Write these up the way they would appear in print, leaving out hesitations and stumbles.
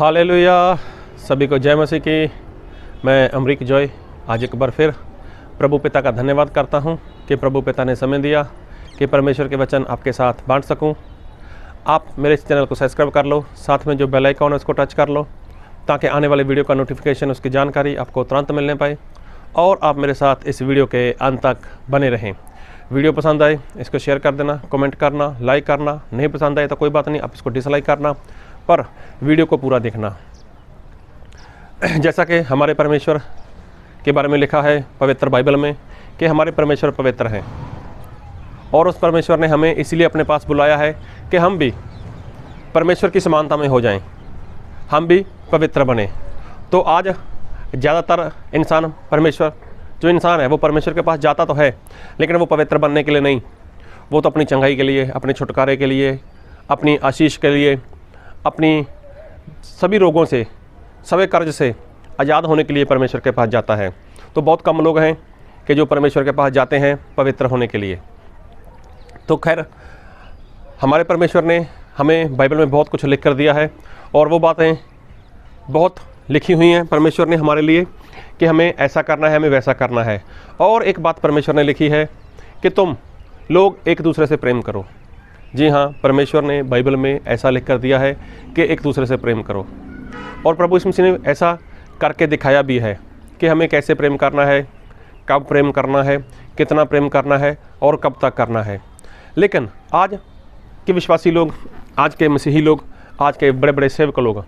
Hallelujah. सभी को जय मसीह की। मैं अमरीक जॉय आज एक बार फिर प्रभु पिता का धन्यवाद करता हूं कि प्रभु पिता ने समय दिया कि परमेश्वर के वचन आपके साथ बांट सकूं। आप मेरे इस चैनल को सब्सक्राइब कर लो, साथ में जो बेल आइकन है उसको टच कर लो ताकि आने वाले वीडियो का नोटिफिकेशन, उसकी जानकारी आपको तुरंत मिलने पाए और आप मेरे साथ इस वीडियो के अंत तक बने रहें। वीडियो पसंद आए इसको शेयर कर देना, कमेंट करना, लाइक करना। नहीं पसंद आए तो कोई बात नहीं, आप इसको डिसलाइक करना, पर वीडियो को पूरा देखना। जैसा कि हमारे परमेश्वर के बारे में लिखा है पवित्र बाइबल में कि हमारे परमेश्वर पवित्र हैं और उस परमेश्वर ने हमें इसलिए अपने पास बुलाया है कि हम भी परमेश्वर की समानता में हो जाएं, हम भी पवित्र बने। तो आज ज़्यादातर इंसान, परमेश्वर जो इंसान है वो परमेश्वर के पास जाता तो है, लेकिन वो पवित्र बनने के लिए नहीं, वो तो अपनी चंगाई के लिए, अपने छुटकारे के लिए, अपनी आशीष के लिए, अपनी सभी रोगों से, सभी कर्ज से आज़ाद होने के लिए परमेश्वर के पास जाता है। तो बहुत कम लोग हैं कि जो परमेश्वर के पास जाते हैं पवित्र होने के लिए। तो खैर, हमारे परमेश्वर ने हमें बाइबल में बहुत कुछ लिख कर दिया है और वो बातें बहुत लिखी हुई हैं परमेश्वर ने हमारे लिए कि हमें ऐसा करना है, हमें वैसा करना है। और एक बात परमेश्वर ने लिखी है कि तुम लोग एक दूसरे से प्रेम करो। जी हाँ, परमेश्वर ने बाइबल में ऐसा लिख कर दिया है कि एक दूसरे से प्रेम करो। और प्रभु यीशु मसीह ने ऐसा करके दिखाया भी है कि हमें कैसे प्रेम करना है, कब प्रेम करना है, कितना प्रेम करना है और कब तक करना है। लेकिन आज के विश्वासी लोग, आज के मसीही लोग, आज के बड़े बड़े सेवक लोग,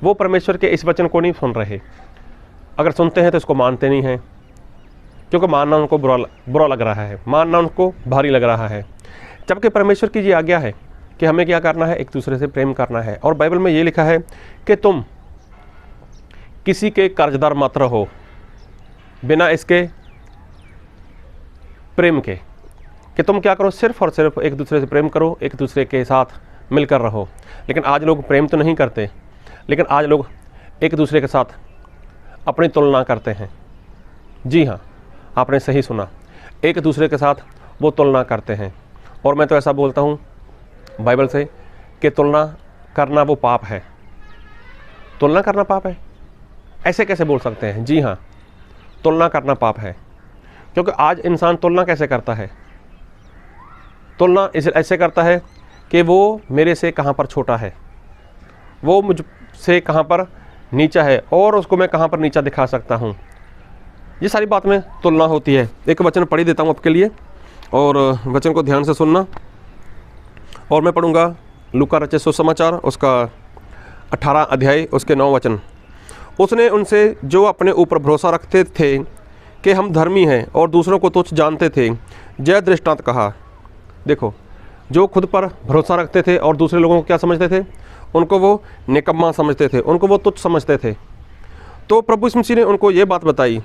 वो परमेश्वर के इस वचन को नहीं सुन रहे। अगर सुनते हैं तो इसको मानते नहीं हैं, क्योंकि मानना उनको बुरा लग रहा है, मानना उनको भारी लग रहा है। जबकि परमेश्वर की ये आज्ञा है कि हमें क्या करना है, एक दूसरे से प्रेम करना है। और बाइबल में ये लिखा है कि तुम किसी के कर्जदार मत रहो बिना इसके प्रेम के, कि तुम क्या करो, सिर्फ और सिर्फ एक दूसरे से प्रेम करो, एक दूसरे के साथ मिलकर रहो। लेकिन आज लोग प्रेम तो नहीं करते, लेकिन आज लोग एक दूसरे के साथ अपनी तुलना करते हैं। जी हाँ, आपने सही सुना, एक दूसरे के साथ वो तुलना करते हैं। और मैं तो ऐसा बोलता हूँ बाइबल से कि तुलना करना वो पाप है। तुलना करना पाप है, ऐसे कैसे बोल सकते हैं? जी हाँ, तुलना करना पाप है। क्योंकि आज इंसान तुलना कैसे करता है? तुलना ऐसे करता है कि वो मेरे से कहाँ पर छोटा है, वो मुझसे कहाँ पर नीचा है और उसको मैं कहाँ पर नीचा दिखा सकता हूँ। ये सारी बात में तुलना होती है। एक वचन पढ़ी देता हूँ आपके लिए और वचन को ध्यान से सुनना। और मैं पढ़ूँगा लूका रचित सुसमाचार उसका 18 अध्याय उसके 9 वचन। उसने उनसे जो अपने ऊपर भरोसा रखते थे कि हम धर्मी हैं और दूसरों को तुच्छ जानते थे, जय दृष्टांत कहा। देखो, जो खुद पर भरोसा रखते थे और दूसरे लोगों को क्या समझते थे, उनको वो निकम्मा समझते थे, उनको वो तुच्छ समझते थे। तो प्रभु यीशु मसीह ने उनको ये बात बताई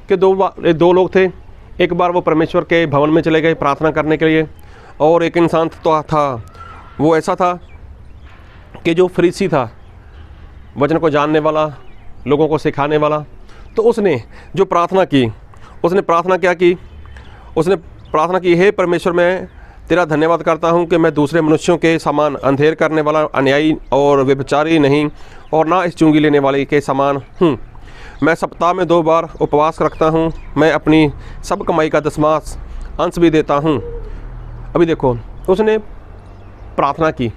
कि दो लोग थे। एक बार वो परमेश्वर के भवन में चले गए प्रार्थना करने के लिए, और एक इंसान तो था, वो ऐसा था कि जो फरीसी था, वचन को जानने वाला, लोगों को सिखाने वाला। तो उसने जो प्रार्थना की, उसने प्रार्थना क्या की? उसने प्रार्थना की, हे परमेश्वर, मैं तेरा धन्यवाद करता हूँ कि मैं दूसरे मनुष्यों के समान अंधेर करने वाला, अन्यायी और व्यभिचारी नहीं, और ना इस चुंगी लेने वाले के समान हूँ। मैं सप्ताह में 2 बार उपवास रखता हूँ, मैं अपनी सब कमाई का 10वां अंश भी देता हूँ। अभी देखो, उसने प्रार्थना की,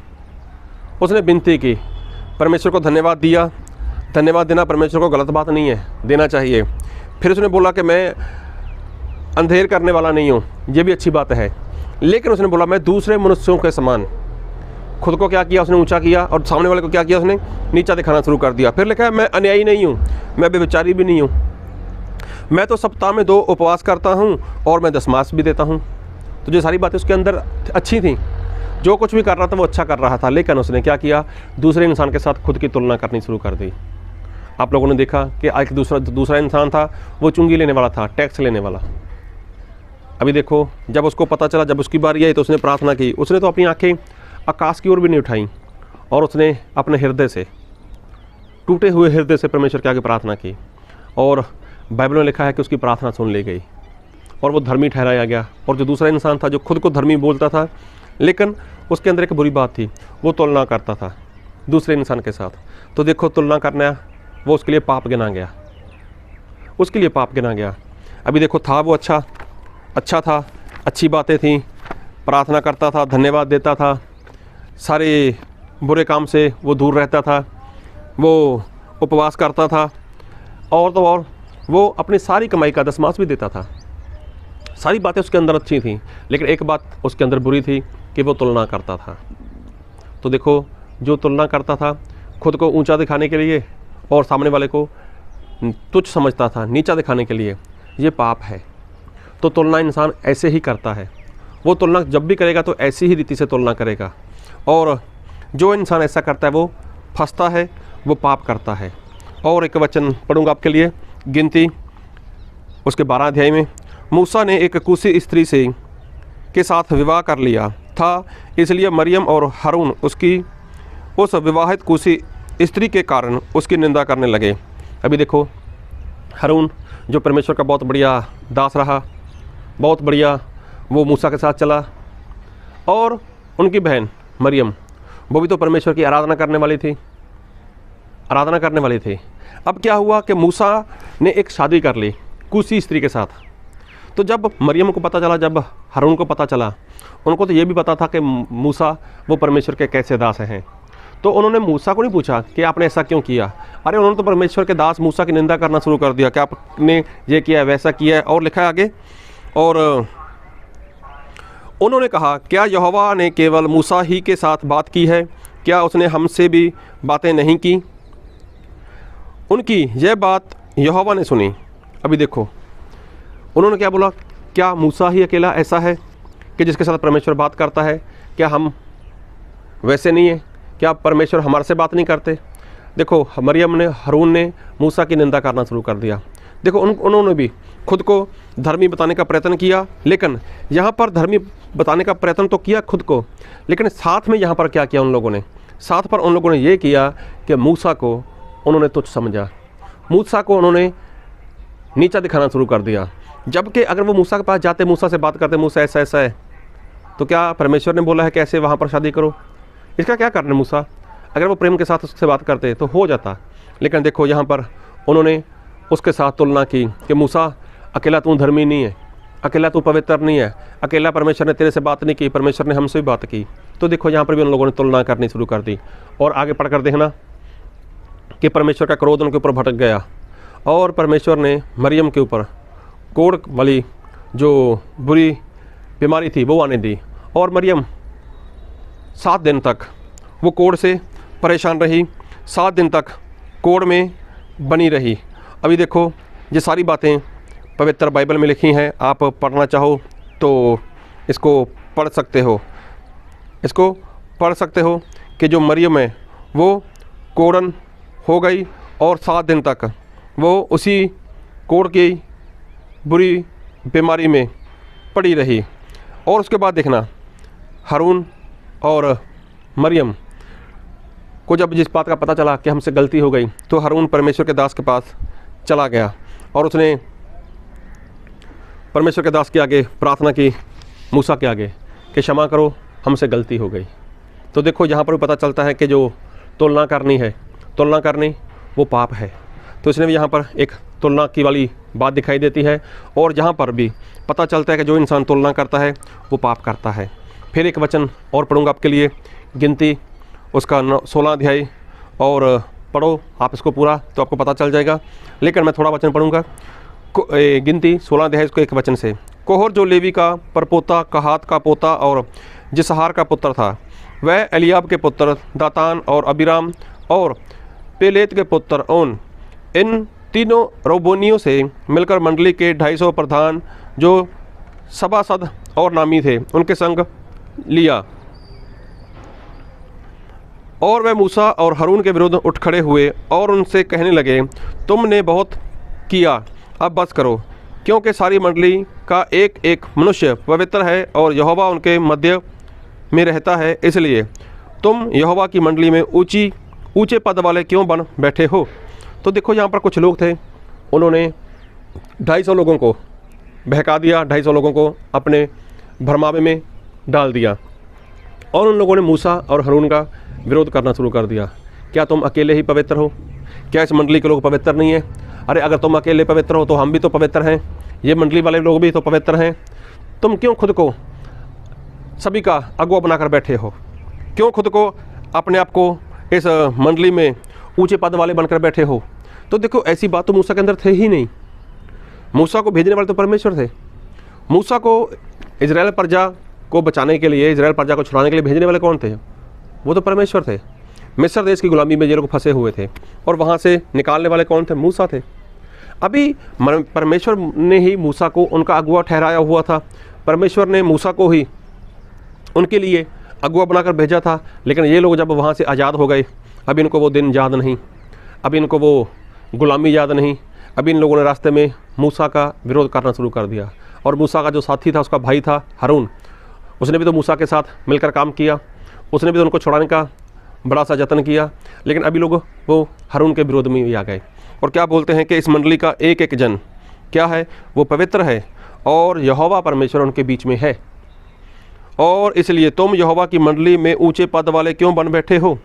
उसने विनती की, परमेश्वर को धन्यवाद दिया। धन्यवाद देना परमेश्वर को गलत बात नहीं है, देना चाहिए। फिर उसने बोला कि मैं अंधेर करने वाला नहीं हूँ, ये भी अच्छी बात है। लेकिन उसने बोला मैं दूसरे मनुष्यों के समान, खुद को क्या किया उसने, ऊंचा किया, और सामने वाले को क्या किया उसने, नीचा दिखाना शुरू कर दिया। फिर लिखा है मैं अन्यायी नहीं हूँ, मैं बेविचारी भी नहीं हूँ, मैं तो सप्ताह में 2 उपवास करता हूँ और मैं 10वां भी देता हूँ। तो ये सारी बातें उसके अंदर अच्छी थी, जो कुछ भी कर रहा था वो अच्छा कर रहा था। लेकिन उसने क्या किया, दूसरे इंसान के साथ खुद की तुलना करनी शुरू कर दी। आप लोगों ने देखा कि एक दूसरा इंसान था, वो चुंगी लेने वाला था, टैक्स लेने वाला। अभी देखो, जब उसको पता चला, जब उसकी बारी आई तो उसने प्रार्थना की। उसने तो अपनी आंखें आकाश की ओर भी नहीं उठाई और उसने अपने हृदय से, टूटे हुए हृदय से परमेश्वर के आगे प्रार्थना की। और बाइबल में लिखा है कि उसकी प्रार्थना सुन ली गई और वो धर्मी ठहराया गया। और जो दूसरा इंसान था, जो खुद को धर्मी बोलता था, लेकिन उसके अंदर एक बुरी बात थी, वो तुलना करता था। दूसरे इंसान के साथ। तो देखो तुलना करना वो उसके लिए पाप गिना गया, उसके लिए पाप गिना गया। अभी देखो था वो अच्छा था, अच्छी बातें थी, प्रार्थना करता था, धन्यवाद देता था, सारे बुरे काम से वो दूर रहता था, वो उपवास करता था, और तो और वो अपनी सारी कमाई का दशमांश भी देता था। सारी बातें उसके अंदर अच्छी थी, लेकिन एक बात उसके अंदर बुरी थी कि वो तुलना करता था। तो देखो, जो तुलना करता था खुद को ऊंचा दिखाने के लिए और सामने वाले को तुच्छ समझता था, नीचा दिखाने के लिए, ये पाप है। तो तुलना इंसान ऐसे ही करता है, वो तुलना जब भी करेगा तो ऐसी ही रीति से तुलना करेगा, और जो इंसान ऐसा करता है वो फंसता है, वो पाप करता है। और एक वचन पढ़ूंगा आपके लिए, गिनती उसके 12 अध्याय में। मूसा ने एक कूशी स्त्री से के साथ विवाह कर लिया था, इसलिए मरियम और हारून उसकी उस विवाहित कूशी स्त्री के कारण उसकी निंदा करने लगे। अभी देखो, हारून जो परमेश्वर का बहुत बढ़िया दास रहा, बहुत बढ़िया वो मूसा के साथ चला, और उनकी बहन मरियम वो भी तो परमेश्वर की आराधना करने वाली थी। अब क्या हुआ कि मूसा ने एक शादी कर ली कूशी स्त्री के साथ। तो जब मरियम को पता चला, जब हारून को पता चला, उनको तो ये भी पता था कि मूसा वो परमेश्वर के कैसे दास हैं। तो उन्होंने मूसा को नहीं पूछा कि आपने ऐसा क्यों किया। अरे उन्होंने तो परमेश्वर के दास मूसा की निंदा करना शुरू कर दिया कि आपने ये किया है, वैसा किया है, और लिखा है आगे, और उन्होंने कहा, क्या यहोवा ने केवल मूसा ही के साथ बात की है? क्या उसने हमसे भी बातें नहीं की? उनकी यह बात यहोवा ने सुनी। अभी देखो, उन्होंने क्या बोला, क्या मूसा ही अकेला ऐसा है कि जिसके साथ परमेश्वर बात करता है? क्या हम वैसे नहीं है? क्या परमेश्वर हमारे से बात नहीं करते? देखो, मरियम ने, हारून ने मूसा की निंदा करना शुरू कर दिया। देखो, उन्होंने भी खुद को धर्मी बताने का प्रयत्न किया, लेकिन यहाँ पर धर्मी बताने का प्रयत्न तो किया खुद को, लेकिन साथ में यहाँ पर क्या किया उन लोगों ने? साथ पर उन लोगों ने ये किया कि मूसा को उन्होंने तुच्छ समझा, मूसा को उन्होंने नीचा दिखाना शुरू कर दिया। जबकि अगर वो मूसा के पास जाते, मूसा से बात करते, मूसा ऐसा ऐसा है, तो क्या परमेश्वर ने बोला है कि ऐसे वहाँ पर शादी करो? इसका क्या कारण है मूसा? अगर वो प्रेम के साथ उससे बात करते तो हो जाता। लेकिन देखो, यहाँ पर उन्होंने उसके साथ तुलना की कि मूसा अकेला तू धर्मी नहीं है, अकेला तू पवित्र नहीं है, अकेला परमेश्वर ने तेरे से बात नहीं की, परमेश्वर ने हमसे भी बात की। तो देखो, यहाँ पर भी उन लोगों ने तुलना करनी शुरू कर दी। और आगे पढ़कर देखना कि परमेश्वर का क्रोध उनके ऊपर भटक गया, और परमेश्वर ने मरियम के ऊपर कोढ़ वाली जो बुरी बीमारी थी वो आने दी, और मरियम 7 दिन तक वो कोढ़ से परेशान रही, 7 दिन तक कोढ़ में बनी रही। अभी देखो, ये सारी बातें पवित्र बाइबल में लिखी हैं, आप पढ़ना चाहो तो इसको पढ़ सकते हो कि जो मरियम है वो कोढ़न हो गई, और 7 दिन तक वो उसी कोढ़ की बुरी बीमारी में पड़ी रही। और उसके बाद देखना, हारून और मरियम को जब जिस बात का पता चला कि हमसे गलती हो गई, तो हारून परमेश्वर के दास के पास चला गया, और उसने परमेश्वर के दास के आगे प्रार्थना की, मूसा के आगे, कि क्षमा करो, हमसे गलती हो गई। तो देखो, यहाँ पर भी पता चलता है कि जो तुलना करनी वो पाप है। तो इसने भी यहाँ पर एक तुलना की वाली बात दिखाई देती है, और जहाँ पर भी पता चलता है कि जो इंसान तुलना करता है वो पाप करता है। फिर एक वचन और पढ़ूंगा आपके लिए, गिनती उसका 16 अध्याय, और पढ़ो आप इसको पूरा तो आपको पता चल जाएगा, लेकिन मैं थोड़ा वचन पढ़ूंगा। गिनती 16 अध्याय इसको एक वचन से। कोहर जो लेवी का परपोता, कहात का पोता और जिसहार का पुत्र था, वह एलियाब के पुत्र दातान और अबीराम और पेलेत के पुत्र ओन, इन तीनों रोबोनियों से मिलकर मंडली के 250 प्रधान जो सभासद और नामी थे उनके संग लिया, और वह मूसा और हारून के विरुद्ध उठ खड़े हुए और उनसे कहने लगे, तुमने बहुत किया, अब बस करो, क्योंकि सारी मंडली का एक एक मनुष्य पवित्र है और यहोवा उनके मध्य में रहता है, इसलिए तुम यहोवा की मंडली में ऊंचे पद वाले क्यों बन बैठे हो? तो देखो, यहाँ पर कुछ लोग थे, उन्होंने 250 लोगों को बहका दिया, 250 लोगों को अपने भरमावे में डाल दिया, और उन लोगों ने मूसा और हारून का विरोध करना शुरू कर दिया। क्या तुम अकेले ही पवित्र हो? क्या इस मंडली के लोग पवित्र नहीं हैं? अरे अगर तुम अकेले पवित्र हो तो हम भी तो पवित्र हैं, ये मंडली वाले लोग भी तो पवित्र हैं। तुम क्यों खुद को सभी का अगुवा बनाकर बैठे हो? क्यों खुद को अपने आप को इस मंडली में ऊंचे पद वाले बनकर बैठे हो? तो देखो, ऐसी बात तो मूसा के अंदर थे ही नहीं। मूसा को भेजने वाले तो परमेश्वर थे। मूसा को इजराइल प्रजा को बचाने के लिए, इजराइल प्रजा को छुड़ाने के लिए भेजने वाले कौन थे? वो तो परमेश्वर थे। मिस्र देश की गुलामी में ये लोग फंसे हुए थे और वहाँ से निकालने वाले कौन थे? मूसा थे। अभी परमेश्वर ने ही मूसा को उनका अगुवा ठहराया हुआ था। परमेश्वर ने मूसा को ही उनके लिए अगुवा बनाकर भेजा था। लेकिन ये लोग जब वहाँ से आज़ाद हो गए, अब इनको वो दिन याद नहीं, अब इनको वो गुलामी याद नहीं। अब इन लोगों ने रास्ते में मूसा का विरोध करना शुरू कर दिया। और मूसा का जो साथी था, उसका भाई था हारून, उसने भी तो मूसा के साथ मिलकर काम किया, उसने भी तो उनको छुड़ाने का बड़ा सा जतन किया। लेकिन अभी लोग वो हारून के विरोध में भी आ गए और क्या बोलते हैं कि इस मंडली का एक एक जन क्या है? वो पवित्र है और यहोवा परमेश्वर उनके बीच में है। और इसलिए तुम यहोवा की मंडली में ऊंचे पद वाले क्यों बन बैठे हो?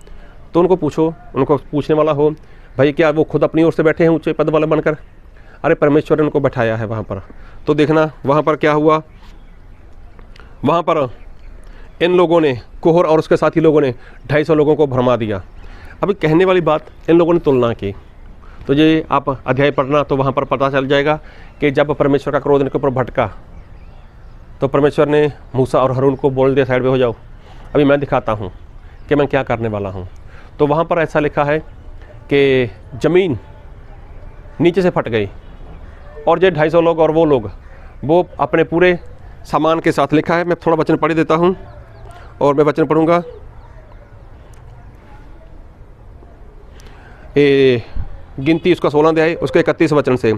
तो उनको पूछो, उनको पूछने वाला हो, भाई क्या वो खुद अपनी ओर से बैठे हैं ऊंचे पद वाले बनकर? अरे परमेश्वर ने उनको बैठाया है वहाँ पर। तो देखना वहाँ पर क्या हुआ। वहाँ पर इन लोगों ने, कोहर और उसके साथी लोगों ने 250 लोगों को भरमा दिया। अभी कहने वाली बात, इन लोगों ने तुलना की। तो ये आप अध्याय पढ़ना तो वहाँ पर पता चल जाएगा कि जब परमेश्वर का क्रोध इनके ऊपर भटका तो परमेश्वर ने मूसा और हारून को बोल दिया, साइड में हो जाओ, अभी मैं दिखाता हूँ कि मैं क्या करने वाला हूँ। तो वहाँ पर ऐसा लिखा है कि ज़मीन नीचे से फट गई और ये 250 लोग और वो लोग वो अपने पूरे सामान के साथ, लिखा है, मैं थोड़ा वचन पढ़ देता हूँ और मैं वचन पढ़ूँगा। गिनती उसका 16 अध्याय उसके 31 वचन से,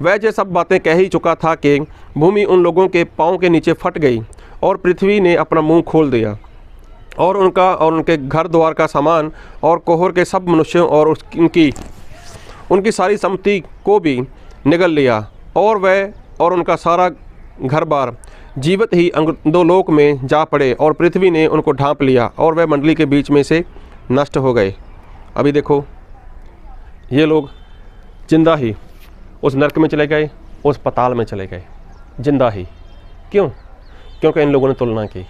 वह ये सब बातें कह ही चुका था कि भूमि उन लोगों के पाँव के नीचे फट गई और पृथ्वी ने अपना मुंह खोल दिया और उनका और उनके घर द्वार का सामान और कोहर के सब मनुष्यों और उनकी सारी सम्पत्ति को भी निगल लिया और वह और उनका सारा घर बार जीवित ही अंधोलोक में जा पड़े और पृथ्वी ने उनको ढांप लिया और वह मंडली के बीच में से नष्ट हो गए। अभी देखो, ये लोग जिंदा ही उस नरक में चले गए, उस पताल में चले गए, जिंदा ही। क्यों? क्योंकि इन लोगों ने तुलना की।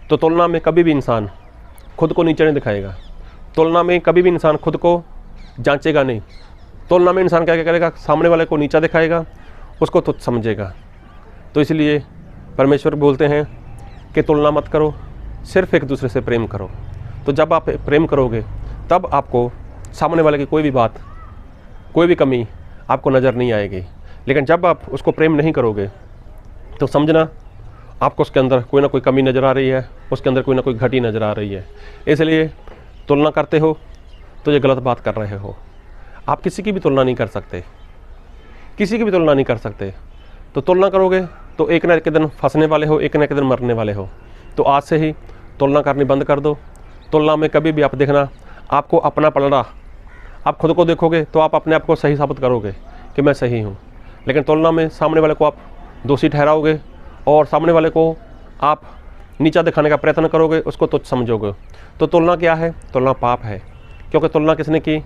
तो तुलना में कभी भी इंसान खुद को नीचे नहीं दिखाएगा। तुलना में कभी भी इंसान खुद को जांचेगा नहीं। तुलना में इंसान क्या करेगा? सामने वाले को नीचा दिखाएगा, उसको तुच्छ समझेगा। तो इसलिए परमेश्वर बोलते हैं कि तुलना मत करो, सिर्फ एक दूसरे से प्रेम करो। तो जब आप प्रेम करोगे तब आपको सामने वाले की कोई भी बात, कोई भी कमी आपको नज़र नहीं आएगी। लेकिन जब आप उसको प्रेम नहीं करोगे तो समझना आपको उसके अंदर कोई ना कोई कमी नज़र आ रही है, उसके अंदर कोई ना कोई घटी नज़र आ रही है। इसलिए तुलना करते हो तो ये गलत बात कर रहे हो। आप किसी की भी तुलना नहीं कर सकते, किसी की भी तुलना नहीं कर सकते। तो तुलना करोगे तो एक ना एक दिन फंसने वाले हो, एक ना एक दिन मरने वाले हो। तो आज से ही तुलना करनी बंद कर दो। तुलना में कभी भी आप देखना आपको अपना पलड़ा, आप खुद को देखोगे तो आप अपने आप को सही साबित करोगे कि मैं सही हूँ। लेकिन तुलना में सामने वाले को आप दोषी ठहराओगे और सामने वाले को आप नीचा दिखाने का प्रयत्न करोगे, उसको तुच्छ समझोगे। तो तुलना क्या है? तुलना पाप है। क्योंकि तुलना किसने की?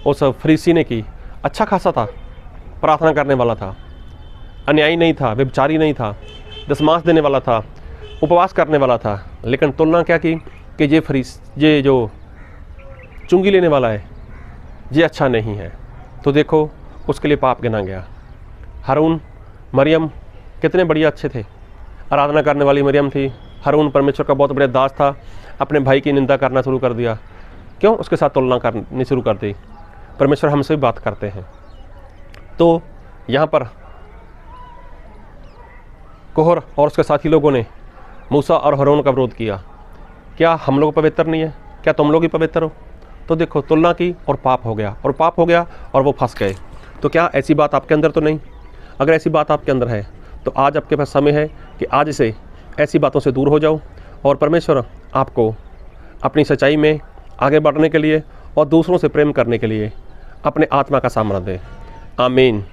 उस फरीसी ने की। अच्छा खासा था, प्रार्थना करने वाला था, अन्यायी नहीं था, व्यभिचारी नहीं था, दशमांश देने वाला था, उपवास करने वाला था। लेकिन तुलना क्या की कि ये जो चुंगी लेने वाला है ये अच्छा नहीं है। तो देखो उसके लिए पाप गिना गया। हारून, मरियम कितने बढ़िया अच्छे थे, आराधना करने वाली मरियम थी। हारून परमेश्वर का बहुत बड़ा दास था, अपने भाई की निंदा करना शुरू कर दिया। क्यों? उसके साथ तुलना करनी शुरू कर दी। परमेश्वर हमसे भी बात करते हैं। तो यहाँ पर कोहर और उसके साथी लोगों ने मूसा और हारून का विरोध किया। क्या हम लोग पवित्र नहीं है? क्या तुम लोग ही पवित्र हो? तो देखो, तुलना की और पाप हो गया, और पाप हो गया और वो फंस गए। तो क्या ऐसी बात आपके अंदर तो नहीं? अगर ऐसी बात आपके अंदर है तो आज आपके पास समय है कि आज से ऐसी बातों से दूर हो जाओ और परमेश्वर आपको अपनी सच्चाई में आगे बढ़ने के लिए और दूसरों से प्रेम करने के लिए अपने आत्मा का सामर्थ्य दे। आमीन।